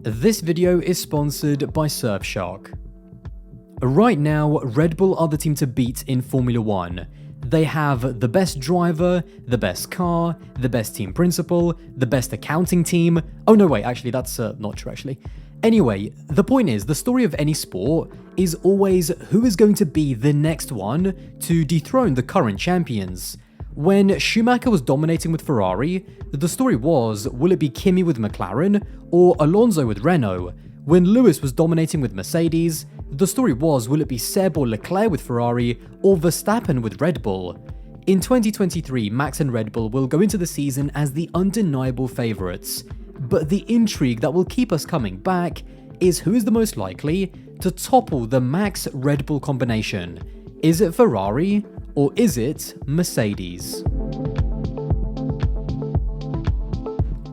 This video is sponsored by Surfshark. Right now, Red Bull are the team to beat in Formula 1. They have the best driver, the best car, the best team principal, the best accounting team. Oh no, wait, actually that's not true actually. Anyway, the point is, the story of any sport is always who is going to be the next one to dethrone the current champions. When Schumacher was dominating with Ferrari, the story was, will it be Kimi with McLaren or Alonso with Renault? When Lewis was dominating with Mercedes, the story was, will it be Seb or Leclerc with Ferrari or Verstappen with Red Bull? In 2023, Max and Red Bull will go into the season as the undeniable favourites, but the intrigue that will keep us coming back is who is the most likely to topple the Max-Red Bull combination. Is it Ferrari or is it Mercedes?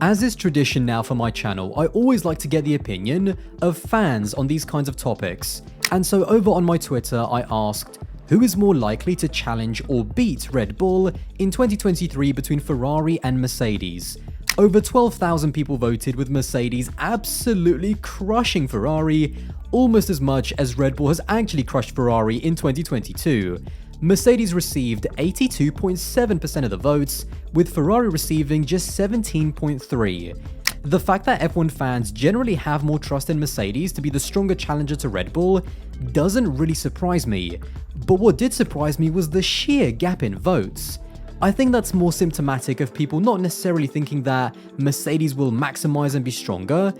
As is tradition now for my channel, I always like to get the opinion of fans on these kinds of topics, and so over on my Twitter I asked, who is more likely to challenge or beat Red Bull in 2023 between Ferrari and Mercedes? Over 12,000 people voted, with Mercedes absolutely crushing Ferrari, almost as much as Red Bull has actually crushed Ferrari in 2022. Mercedes received 82.7% of the votes, with Ferrari receiving just 17.3%. The fact that F1 fans generally have more trust in Mercedes to be the stronger challenger to Red Bull doesn't really surprise me, but what did surprise me was the sheer gap in votes. I think that's more symptomatic of people not necessarily thinking that Mercedes will maximize and be stronger,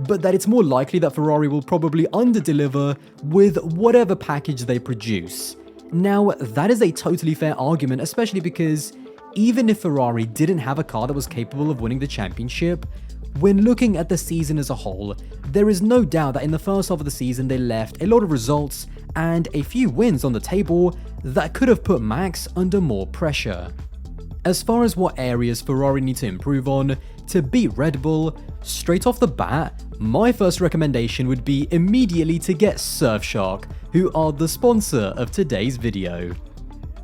but that it's more likely that Ferrari will probably underdeliver with whatever package they produce. Now, that is a totally fair argument, especially because even if Ferrari didn't have a car that was capable of winning the championship, when looking at the season as a whole, there is no doubt that in the first half of the season they left a lot of results and a few wins on the table that could have put Max under more pressure. As far as what areas Ferrari need to improve on to beat Red Bull, straight off the bat, my first recommendation would be immediately to get Surfshark, who are the sponsor of today's video.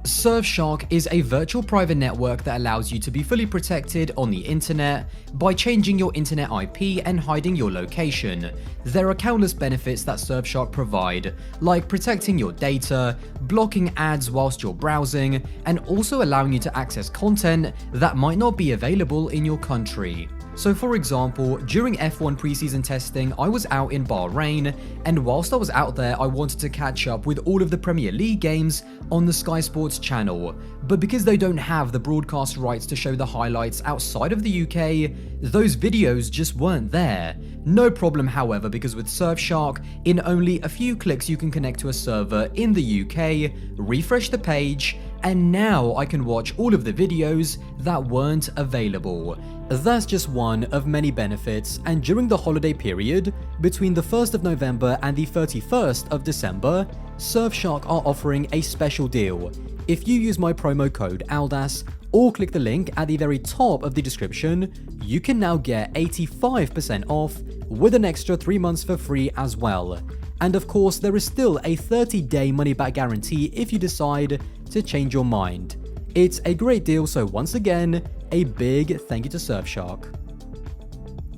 Surfshark is a virtual private network that allows you to be fully protected on the internet by changing your internet IP and hiding your location. There are countless benefits that Surfshark provide, like protecting your data, blocking ads whilst you're browsing, and also allowing you to access content that might not be available in your country. So for example, during F1 preseason testing, I was out in Bahrain, and whilst I was out there, I wanted to catch up with all of the Premier League games on the Sky Sports channel. But because they don't have the broadcast rights to show the highlights outside of the UK, those videos just weren't there. No problem, however, because with Surfshark, in only a few clicks you can connect to a server in the UK, refresh the page, and now I can watch all of the videos that weren't available. That's just one of many benefits, and during the holiday period, between the 1st of November and the 31st of December, Surfshark are offering a special deal. If you use my promo code ALDAS or click the link at the very top of the description, you can now get 85% off with an extra 3 months for free as well. And of course, there is still a 30-day money-back guarantee if you decide to change your mind. It's a great deal, so once again, a big thank you to Surfshark.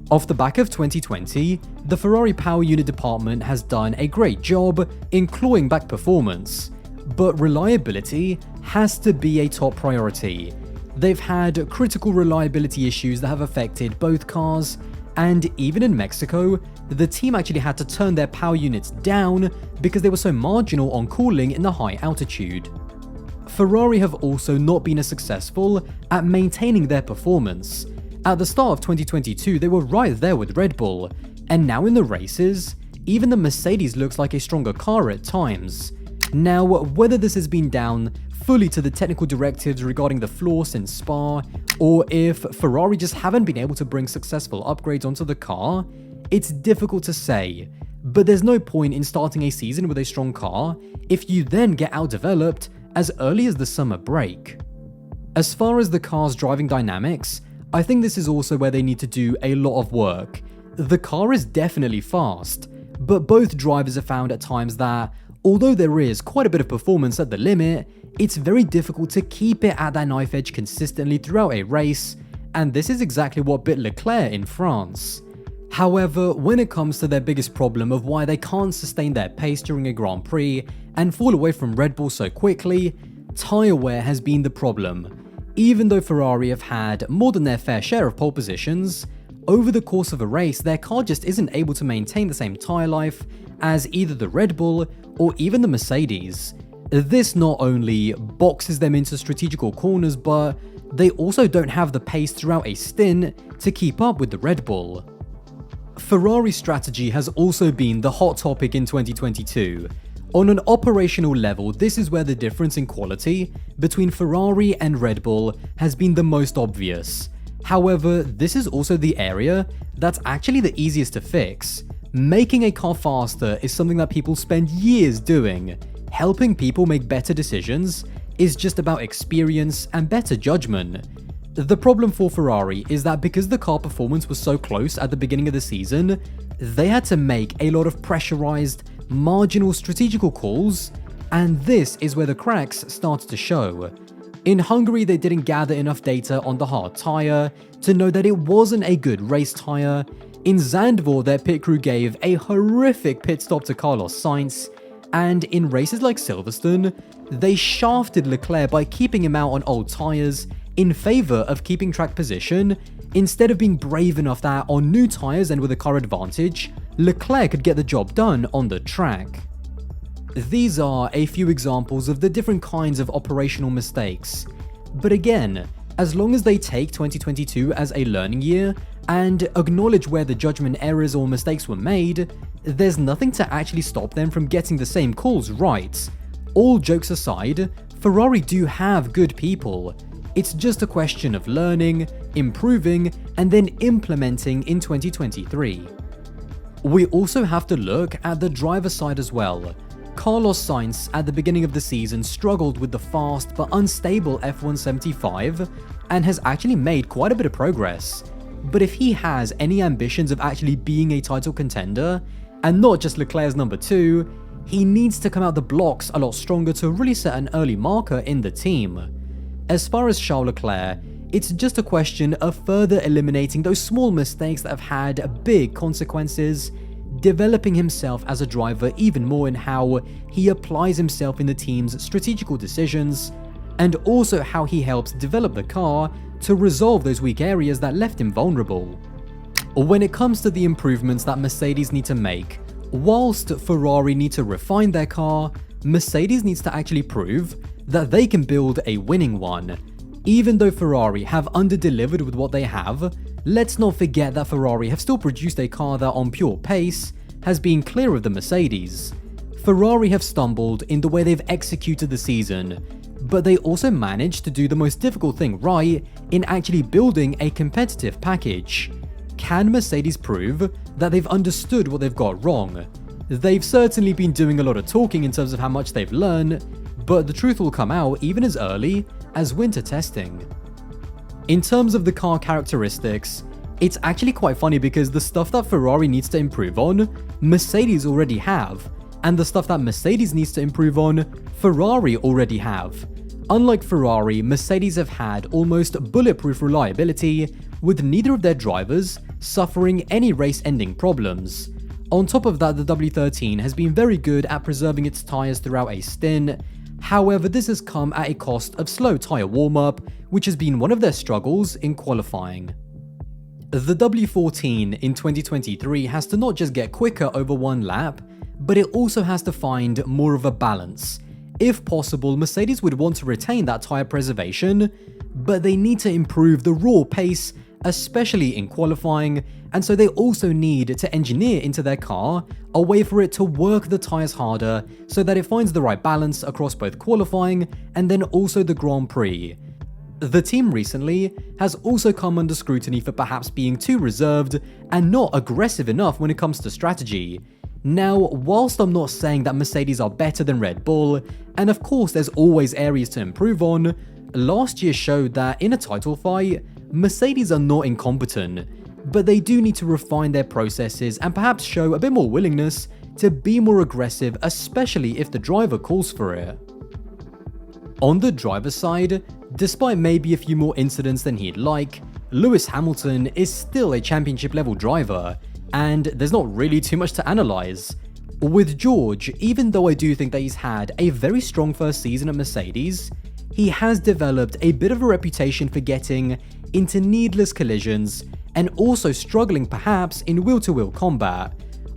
Off the back of 2020, the Ferrari power unit department has done a great job in clawing back performance, but reliability has to be a top priority. They've had critical reliability issues that have affected both cars, and even in Mexico, the team actually had to turn their power units down because they were so marginal on cooling in the high altitude. Ferrari have also not been as successful at maintaining their performance. At the start of 2022, they were right there with Red Bull, and now in the races, even the Mercedes looks like a stronger car at times. Now, whether this has been down fully to the technical directives regarding the floor since Spa, or if Ferrari just haven't been able to bring successful upgrades onto the car, it's difficult to say. But there's no point in starting a season with a strong car if you then get outdeveloped as early as the summer break. As far as the car's driving dynamics, I think this is also where they need to do a lot of work. The car is definitely fast, but both drivers have found at times that, although there is quite a bit of performance at the limit, it's very difficult to keep it at that knife edge consistently throughout a race, and this is exactly what bit Leclerc in France. However, when it comes to their biggest problem of why they can't sustain their pace during a Grand Prix and fall away from Red Bull so quickly, tyre wear has been the problem. Even though Ferrari have had more than their fair share of pole positions, over the course of a race their car just isn't able to maintain the same tyre life as either the Red Bull or even the Mercedes. This not only boxes them into strategical corners, but they also don't have the pace throughout a stint to keep up with the Red Bull. Ferrari's strategy has also been the hot topic in 2022. On an operational level, this is where the difference in quality between Ferrari and Red Bull has been the most obvious. However, this is also the area that's actually the easiest to fix. Making a car faster is something that people spend years doing. Helping people make better decisions is just about experience and better judgment. The problem for Ferrari is that because the car performance was so close at the beginning of the season, they had to make a lot of pressurized, marginal strategical calls, and this is where the cracks start to show. In Hungary, they didn't gather enough data on the hard tyre to know that it wasn't a good race tyre. In Zandvoort, their pit crew gave a horrific pit stop to Carlos Sainz, and in races like Silverstone, they shafted Leclerc by keeping him out on old tyres in favour of keeping track position, instead of being brave enough that on new tyres and with a car advantage, Leclerc could get the job done on the track. These are a few examples of the different kinds of operational mistakes. But again, as long as they take 2022 as a learning year and acknowledge where the judgment errors or mistakes were made, there's nothing to actually stop them from getting the same calls right. All jokes aside, Ferrari do have good people. It's just a question of learning, improving, and then implementing in 2023. We also have to look at the driver side as well. Carlos Sainz at the beginning of the season struggled with the fast but unstable F175 and has actually made quite a bit of progress. But if he has any ambitions of actually being a title contender, and not just Leclerc's number 2, he needs to come out the blocks a lot stronger to really set an early marker in the team. As far as Charles Leclerc, it's just a question of further eliminating those small mistakes that have had big consequences, developing himself as a driver even more in how he applies himself in the team's strategical decisions, and also how he helps develop the car to resolve those weak areas that left him vulnerable. When it comes to the improvements that Mercedes need to make, whilst Ferrari need to refine their car, Mercedes needs to actually prove that they can build a winning one. Even though Ferrari have under-delivered with what they have, let's not forget that Ferrari have still produced a car that on pure pace has been clear of the Mercedes. Ferrari have stumbled in the way they've executed the season, but they also managed to do the most difficult thing right in actually building a competitive package. Can Mercedes prove that they've understood what they've got wrong? They've certainly been doing a lot of talking in terms of how much they've learned, but the truth will come out even as early as winter testing. In terms of the car characteristics, it's actually quite funny because the stuff that Ferrari needs to improve on, Mercedes already have, and the stuff that Mercedes needs to improve on, Ferrari already have. Unlike Ferrari, Mercedes have had almost bulletproof reliability, with neither of their drivers suffering any race-ending problems. On top of that, the W13 has been very good at preserving its tyres throughout a stint. However, this has come at a cost of slow tyre warm-up, which has been one of their struggles in qualifying. The W14 in 2023 has to not just get quicker over one lap, but it also has to find more of a balance. If possible, Mercedes would want to retain that tyre preservation, but they need to improve the raw pace, especially in qualifying, and so they also need to engineer into their car a way for it to work the tyres harder so that it finds the right balance across both qualifying and then also the Grand Prix. The team recently has also come under scrutiny for perhaps being too reserved and not aggressive enough when it comes to strategy. Now, whilst I'm not saying that Mercedes are better than Red Bull, and of course there's always areas to improve on, last year showed that in a title fight, Mercedes are not incompetent, but they do need to refine their processes and perhaps show a bit more willingness to be more aggressive, especially if the driver calls for it. On the driver's side, despite maybe a few more incidents than he'd like, Lewis Hamilton is still a championship level driver, and there's not really too much to analyze. With George, even though I do think that he's had a very strong first season at Mercedes, he has developed a bit of a reputation for getting into needless collisions and also struggling perhaps in wheel-to-wheel combat.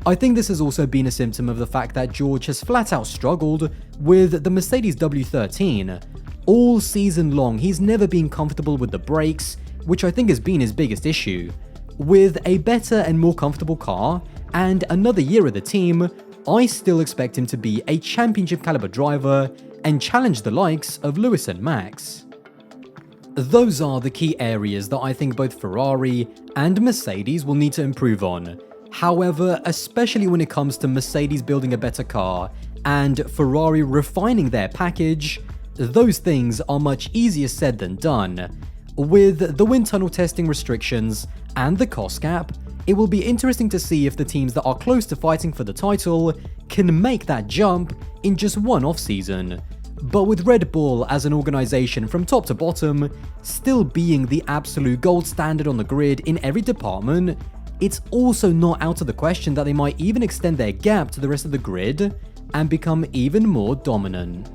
I think this has also been a symptom of the fact that George has flat out struggled with the Mercedes W13. All season long, he's never been comfortable with the brakes, which I think has been his biggest issue. With a better and more comfortable car, and another year at the team, I still expect him to be a championship caliber driver and challenge the likes of Lewis and Max. Those are the key areas that I think both Ferrari and Mercedes will need to improve on. However, especially when it comes to Mercedes building a better car and Ferrari refining their package, those things are much easier said than done. With the wind tunnel testing restrictions and the cost cap, it will be interesting to see if the teams that are close to fighting for the title can make that jump in just one off-season. But with Red Bull as an organisation from top to bottom still being the absolute gold standard on the grid in every department, it's also not out of the question that they might even extend their gap to the rest of the grid and become even more dominant.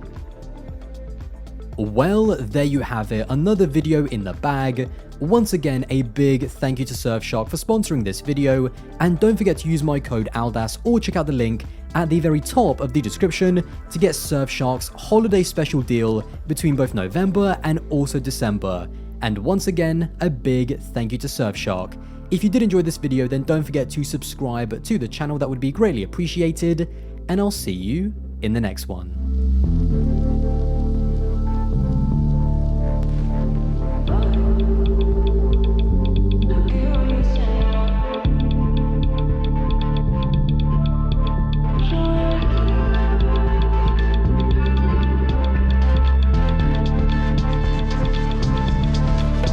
Well, there you have it, another video in the bag. Once again, a big thank you to Surfshark for sponsoring this video, and don't forget to use my code ALDAS or check out the link at the very top of the description to get Surfshark's holiday special deal between both November and also December. And once again, a big thank you to Surfshark. If you did enjoy this video, then don't forget to subscribe to the channel, that would be greatly appreciated, and I'll see you in the next one.